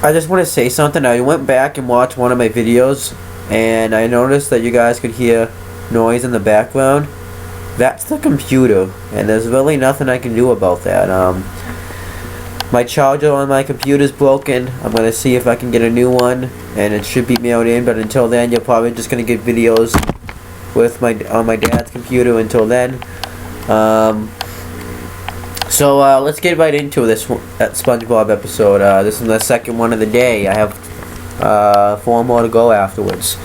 I just want to say something. I went back and watched one of my videos, and I noticed that you guys could hear noise in the background. That's the computer, and there's really nothing I can do about that. My charger on my computer is broken. I'm gonna see if I can get a new one, and it should be mailed in. But until then, you're probably just gonna get videos with on my dad's computer. Until then, so let's get right into this SpongeBob episode. This is the second one of the day. I have 4 more to go afterwards.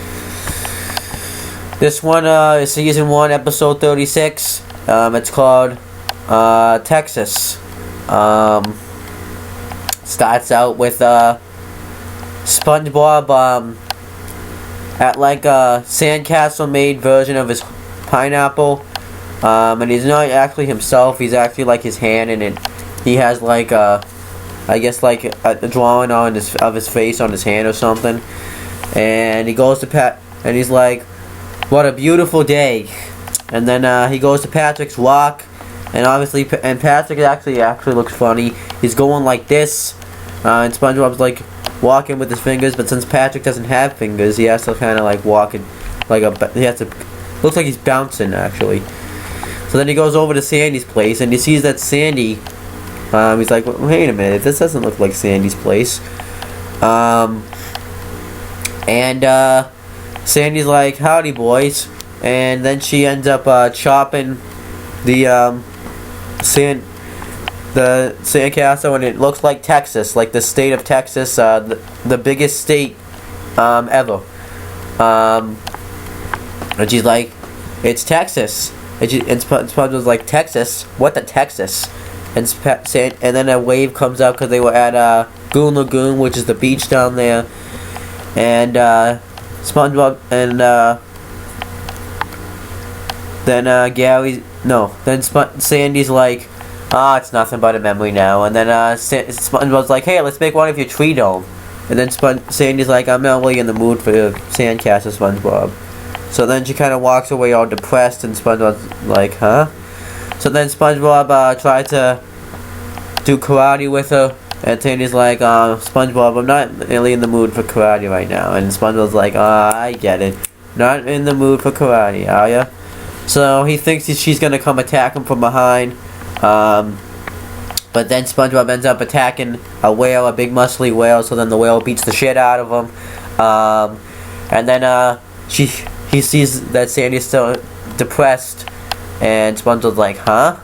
This one is season 1, episode 36. It's called Texas. Starts out with SpongeBob at like a sandcastle made version of his pineapple. And he's not actually himself. He's actually like his hand, and he has like I guess like a drawing on of his face on his hand or something. And he goes to Pat, and he's like, "What a beautiful day!" And then he goes to Patrick's rock, and obviously, and Patrick actually looks funny. He's going like this, and SpongeBob's like walking with his fingers. But since Patrick doesn't have fingers, he has to kind of like walk it like he has to. Looks like he's bouncing actually. So then he goes over to Sandy's place, and he sees that Sandy. He's like, "Wait a minute, this doesn't look like Sandy's place." Sandy's like, "Howdy, boys," and then she ends up chopping the sandcastle, and it looks like Texas, like the state of Texas, the biggest state ever. And she's like, "It's Texas," and SpongeBob's like, "Texas? What the Texas?" And then a wave comes up because they were at Goon Lagoon, which is the beach down there, and SpongeBob and then Sandy's like, "It's nothing but a memory now." And then SpongeBob's like, "Hey, let's make one of your tree dome." And then Sandy's like, "I'm not really in the mood for sandcastle, SpongeBob." So then she kind of walks away all depressed, and SpongeBob's like, "Huh?" So then SpongeBob tried to do karate with her, and Sandy's like, "SpongeBob, I'm not really in the mood for karate right now." And SpongeBob's like, "I get it. Not in the mood for karate, are ya?" So he thinks she's gonna come attack him from behind. But then SpongeBob ends up attacking a whale, a big muscly whale. So then the whale beats the shit out of him. And then he sees that Sandy's still depressed, and SpongeBob's like, "Huh?"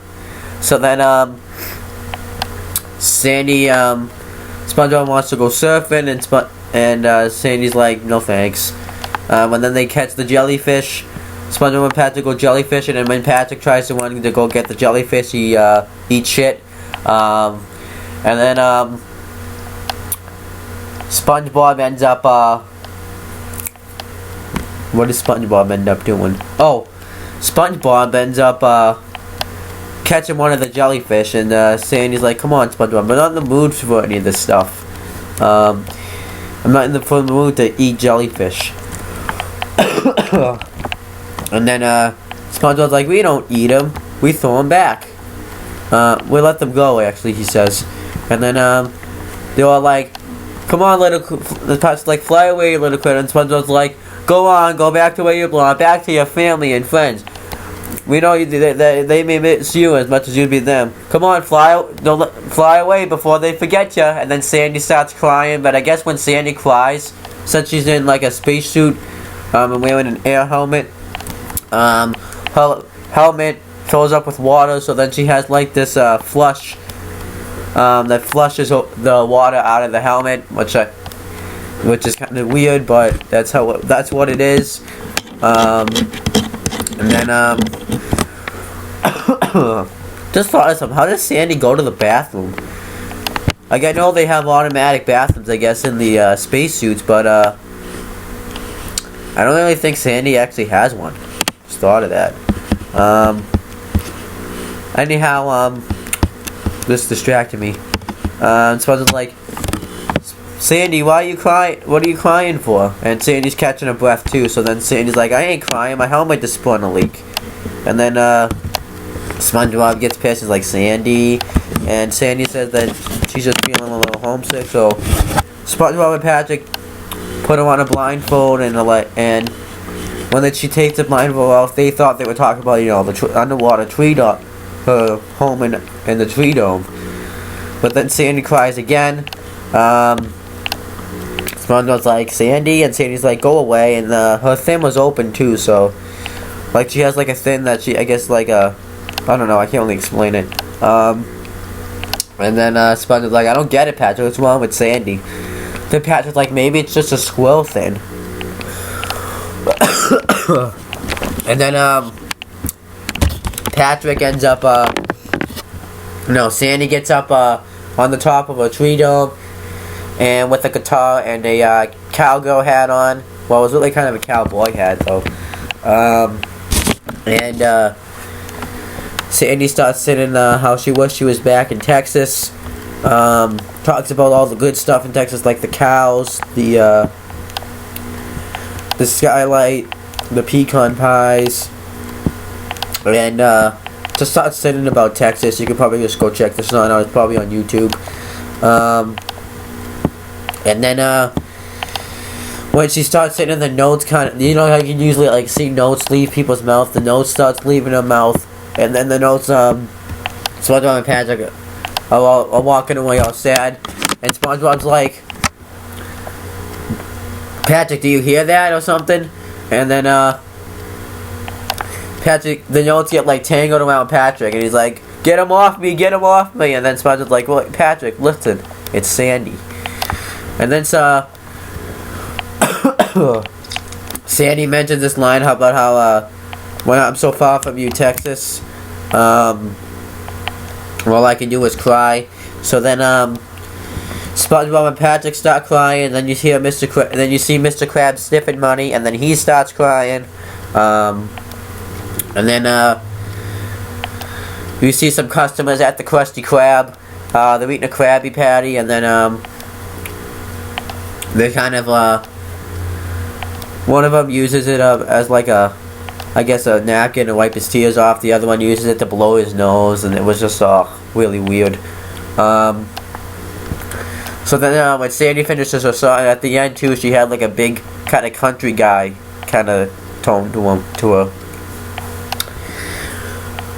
So then SpongeBob wants to go surfing, and Sandy's like, "No thanks." And then they catch the jellyfish. SpongeBob and Patrick go jellyfishing, and when Patrick tries to run to go get the jellyfish, he eats shit. And then SpongeBob ends up what does SpongeBob end up doing? Oh, SpongeBob ends up catching one of the jellyfish, and Sandy's like, "Come on, SpongeBob, I'm not in the mood for any of this stuff. I'm not in the mood to eat jellyfish." And then SpongeBob's like, "We don't eat them. We throw them back. We let them go," actually, he says. And then they're all like, "Come on, the Pat's like, "Fly away, little critter." And SpongeBob's like, "Go on, go back to where you belong, back to your family and friends. We know they may miss you as much as you be them. Come on, fly away before they forget you." And then Sandy starts crying, but I guess when Sandy cries, since she's in like a spacesuit and wearing an air helmet, her helmet fills up with water, so then she has like this flush that flushes the water out of the helmet, which is kind of weird, but that's what it is. And then just thought of something. How does Sandy go to the bathroom? Like, I know they have automatic bathrooms, I guess, in the spacesuits, but I don't really think Sandy actually has one. Just thought of that. Anyhow, this distracted me. So I was like, "Sandy, why are you crying? What are you crying for?" And Sandy's catching her breath too. So then Sandy's like, "I ain't crying. My helmet just spun a leak." And then SpongeBob gets pissed. He's like, "Sandy," and Sandy says that she's just feeling a little homesick. So SpongeBob and Patrick put him on a blindfold and when she takes the blindfold off, they thought they were talking about, you know, the underwater tree dome, her home in the tree dome. But then Sandy cries again. SpongeBob's like, Sandy, and Sandy's like, go away, and her thing was open too, so like she has like a thing that she, I guess like a, I don't know, I can't really explain it. And then SpongeBob's like, I don't get it, Patrick, what's wrong with Sandy? Then Patrick's like, maybe it's just a squirrel thing. And then Patrick ends up Sandy gets up on the top of a tree dome and with a guitar and a cowgirl hat on. Well, it was really kind of a cowboy hat though. And Sandy starts singing how she wished she was back in Texas. Talks about all the good stuff in Texas, like the cows, the skylight, the pecan pies, and just start singing about Texas. You can probably just go check this song out. It's probably on YouTube. And then when she starts singing, the notes kind of, you know how you can usually like see notes leave people's mouth. The notes starts leaving her mouth, and then the notes SpongeBob and Patrick are walking away all sad, and SpongeBob's like, Patrick, do you hear that or something? And then Patrick, the notes get like tangled around Patrick, and he's like, get him off me, get him off me. And then SpongeBob's like, well, Patrick, listen, it's Sandy. And then Sandy mentions this line about how when I'm so far from you, Texas, all I can do is cry. So then SpongeBob and Patrick start crying, and then you hear then you see Mr. Krabs sniffing money, and then he starts crying. And then you see some customers at the Krusty Krab. They're eating a Krabby Patty, and then they kind of one of them uses it as like a, I guess, a napkin to wipe his tears off. The other one uses it to blow his nose, and it was just really weird. So then when Sandy finishes her song, at the end too, she had like a big kind of country guy kind of tone to her.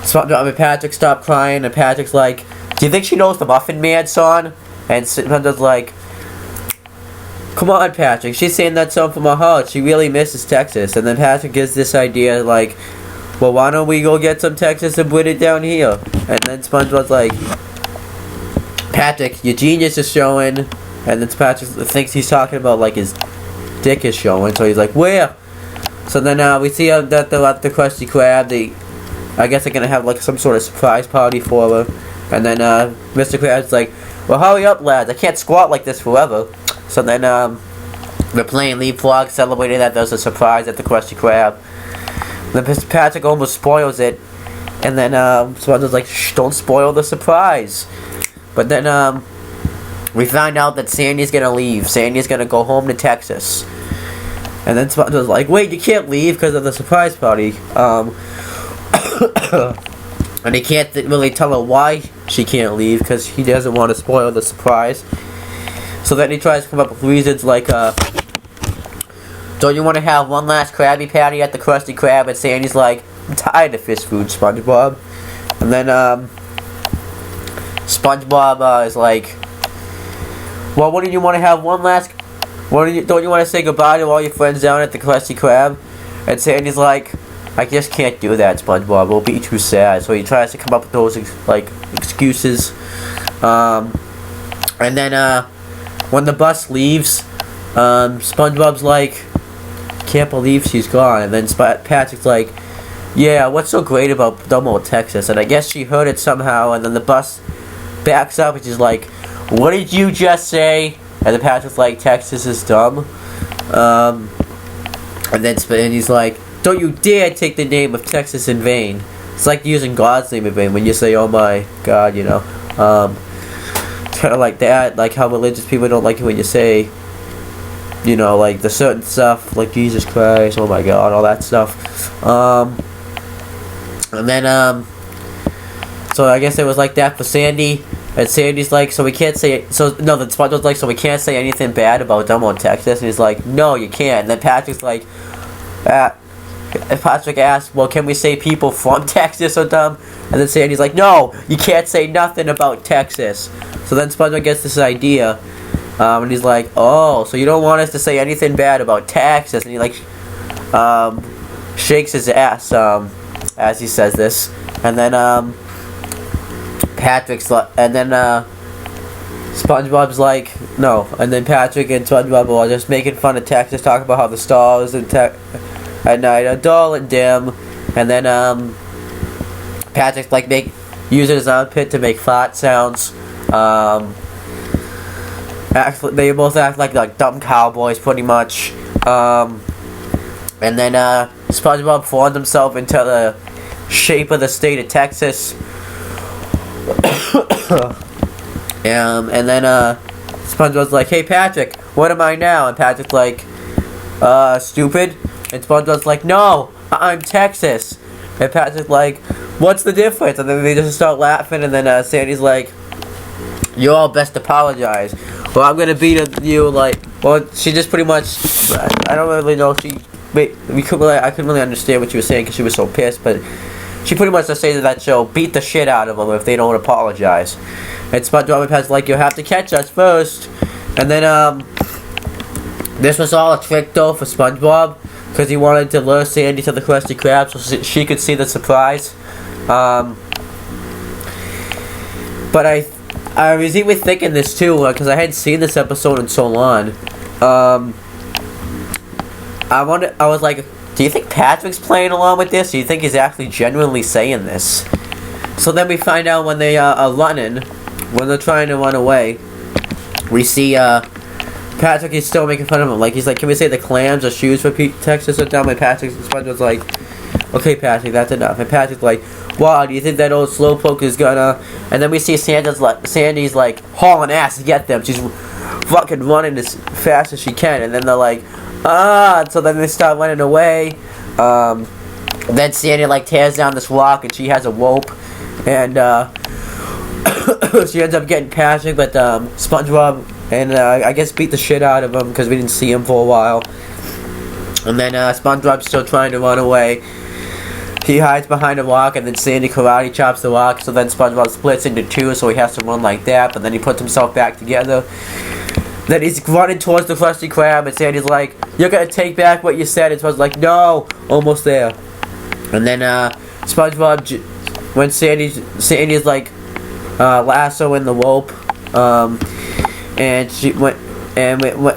SpongeBob and Patrick stop crying, and Patrick's like, do you think she knows the Muffin Man song? And SpongeBob's like, come on, Patrick, she's saying that song from her heart. She really misses Texas. And then Patrick gives this idea like, well, why don't we go get some Texas and put it down here? And then SpongeBob's like, Patrick, your genius is showing. And then Patrick thinks he's talking about like his dick is showing, so he's like, where? So then we see that they're at the Krusty Krab. I guess they're gonna have like some sort of surprise party for her. And then Mr. Krabs like, well, hurry up, lads, I can't squat like this forever. So then they're playing leapfrog, celebrating that there's a surprise at the Krusty Krab. Then Mr. Patrick almost spoils it, and then SpongeBob's like, shh, don't spoil the surprise. But then we find out that Sandy's gonna leave. Sandy's gonna go home to Texas. And then SpongeBob's like, wait, you can't leave because of the surprise party. And he can't really tell her why she can't leave because he doesn't want to spoil the surprise. So then he tries to come up with reasons like, don't you want to have one last Krabby Patty at the Krusty Krab? And Sandy's like, I'm tired of fish food, SpongeBob. And then SpongeBob is like, well, wouldn't you want to have one last? Don't you want to say goodbye to all your friends down at the Krusty Krab? And Sandy's like, I just can't do that, SpongeBob. It'll be too sad. So he tries to come up with those excuses. And then when the bus leaves, SpongeBob's like, can't believe she's gone. And then Patrick's like, yeah, what's so great about dumb old Texas? And I guess she heard it somehow. And then the bus backs up and she's like, what did you just say? And then Patrick's like, Texas is dumb. And he's like, don't you dare take the name of Texas in vain. It's like using God's name in vain when you say, oh my God, you know. It's kind of like that, like how religious people don't like it when you say, you know, like the certain stuff, like Jesus Christ, oh my God, all that stuff. And then, so I guess it was like that for Sandy. And Sandy's like, so we can't say, so, no, then SpongeBob's like, so we can't say anything bad about them on Texas? And he's like, no, you can't. And then Patrick's like, Patrick asks, well, can we say people from Texas are dumb? And then Sandy's like, no, you can't say nothing about Texas. So then SpongeBob gets this idea, and he's like, oh, so you don't want us to say anything bad about Texas? And he, like, shakes his ass, as he says this. And then, Patrick's like, and then SpongeBob's like, no, and then Patrick and SpongeBob are just making fun of Texas, talking about how the stars at night are dull and dim, and then Patrick's like using his armpit to make fart sounds. Actually, they both act like dumb cowboys, pretty much. And then SpongeBob formed himself into the shape of the state of Texas. And then SpongeBob's like, hey Patrick, what am I now? And Patrick's like, stupid. And SpongeBob's like, no, I'm Texas. And Patrick's like, what's the difference? And then they just start laughing. And then Sandy's like, you all best apologize. Well, I'm gonna beat you like. Well, she just pretty much. I don't really know. I couldn't really understand what she was saying because she was so pissed, but. She pretty much just says that she'll beat the shit out of them if they don't apologize. And SpongeBob and Pat's like, you'll have to catch us first. And then, this was all a trick though for SpongeBob, because he wanted to lure Sandy to the Krusty Krab so she could see the surprise. But I was even thinking this too, because I hadn't seen this episode in so long. I was like, do you think Patrick's playing along with this? Do you think he's actually genuinely saying this? So then we find out when they are running, when they're trying to run away, we see Patrick is still making fun of him. Like, he's like, can we say the clams or shoes for Texas are dumb? And Patrick's SpongeBob's like, okay Patrick, that's enough. And Patrick's like, wow, do you think that old slowpoke is gonna... And then we see Sandy's like hauling ass to get them. She's fucking running as fast as she can. And then they're like, so then they start running away. Then Sandy like tears down this rock and she has a rope, and she ends up getting Patrick, but SpongeBob and I guess beat the shit out of him because we didn't see him for a while. And then SpongeBob's still trying to run away. He hides behind a rock, and then Sandy karate chops the rock, so then SpongeBob splits into two, so he has to run like that, but then he puts himself back together. Then he's running towards the Krusty Krab, and Sandy's like, you're gonna take back what you said. And SpongeBob's like, no, almost there. And then SpongeBob, when Sandy's like lassoing the rope, and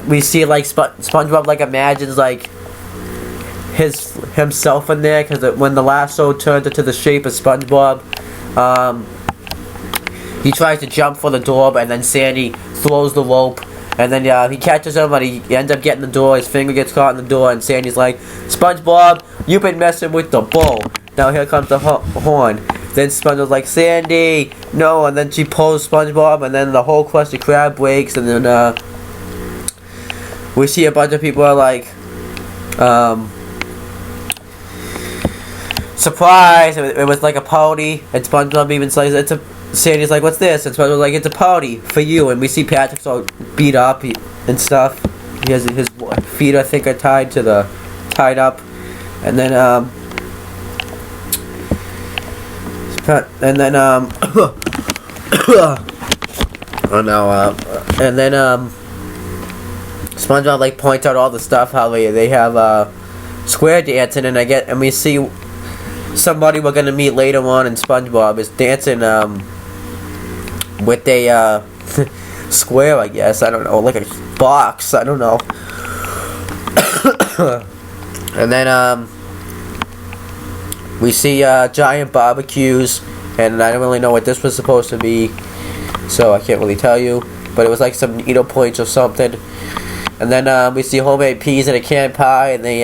we see like SpongeBob like imagines like himself in there, because when the lasso turns into the shape of SpongeBob, he tries to jump for the door, and then Sandy throws the rope. And then he catches him, but he ends up getting the door. His finger gets caught in the door, and Sandy's like, SpongeBob, you've been messing with the bull. Now here comes the horn. Then SpongeBob's like, Sandy, no. And then she pulls SpongeBob, and then the whole Krusty Krab breaks. And then we see a bunch of people are like, surprise! It was like a party, and SpongeBob even says Sandy's like, what's this? And SpongeBob's like, it's a party for you. And we see Patrick's all beat up and stuff. He has his feet, I think, are tied up. And then SpongeBob like points out all the stuff how they have square dancing, and we see somebody we're gonna meet later on in SpongeBob is dancing with a square, I guess. I don't know, like a box. I don't know. And then we see giant barbecues, and I don't really know what this was supposed to be, so I can't really tell you. But it was like some needle points or something. And then we see homemade peas in a canned pie, and they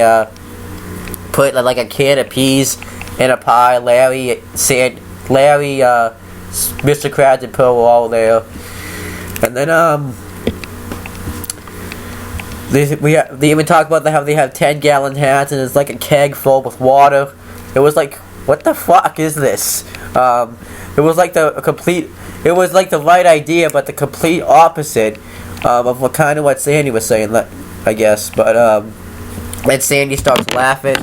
put like a can of peas in a pie. Larry, Mr. Krabs, and Pearl were all there. And then they even talk about how they have 10-gallon hats, and it's like a keg full with water. It was like, what the fuck is this? It was like a complete it was like the right idea, but the complete opposite of what kind of what Sandy was saying, I guess. But then Sandy starts laughing,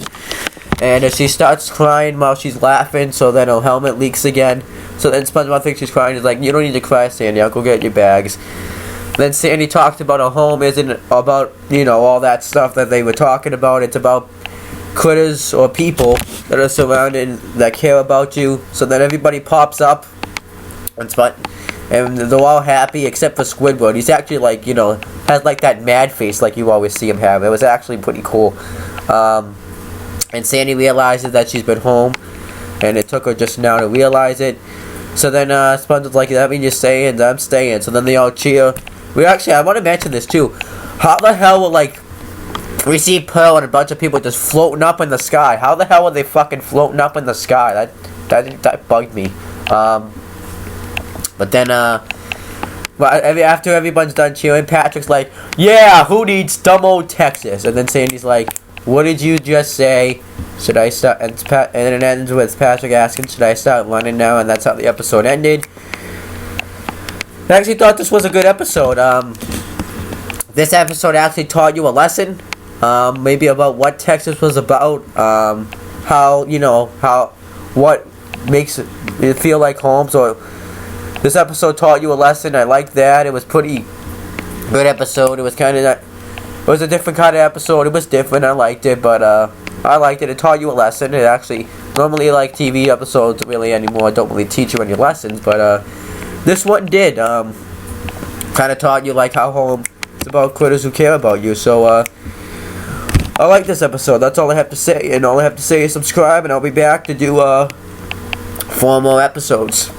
and she starts crying while she's laughing. So then her helmet leaks again. So then SpongeBob thinks she's crying. He's like, "You don't need to cry, Sandy. I'll go get your bags." Then Sandy talked about her home isn't about, you know, all that stuff that they were talking about. It's about critters or people that are surrounded that care about you. So then everybody pops up, and they're all happy except for Squidward. He's actually like, you know, has like that mad face like you always see him have. It was actually pretty cool. And Sandy realizes that she's been home, and it took her just now to realize it. So then SpongeBob's like, "That means you're staying?" "I'm staying." So then they all cheer. I want to mention this too. How the hell will, like, we see Pearl and a bunch of people just floating up in the sky? How the hell are they fucking floating up in the sky? That bugged me. But then, after everyone's done cheering, Patrick's like, "Yeah, who needs dumb old Texas?" And then Sandy's like, "What did you just say? Should I start?" And it ends with Patrick asking, "Should I start running now?" And that's how the episode ended. I actually thought this was a good episode. This episode actually taught you a lesson, maybe about what Texas was about, what makes it feel like home. So this episode taught you a lesson. I liked that. It was pretty good episode. It was it was a different kind of episode. It was different. I liked it, but I liked it. It taught you a lesson. It actually, normally like TV episodes really anymore don't really teach you any lessons, but this one did. Kind of taught you like how home is about critters who care about you. So I like this episode. That's all I have to say. And all I have to say is subscribe, and I'll be back to do 4 more episodes.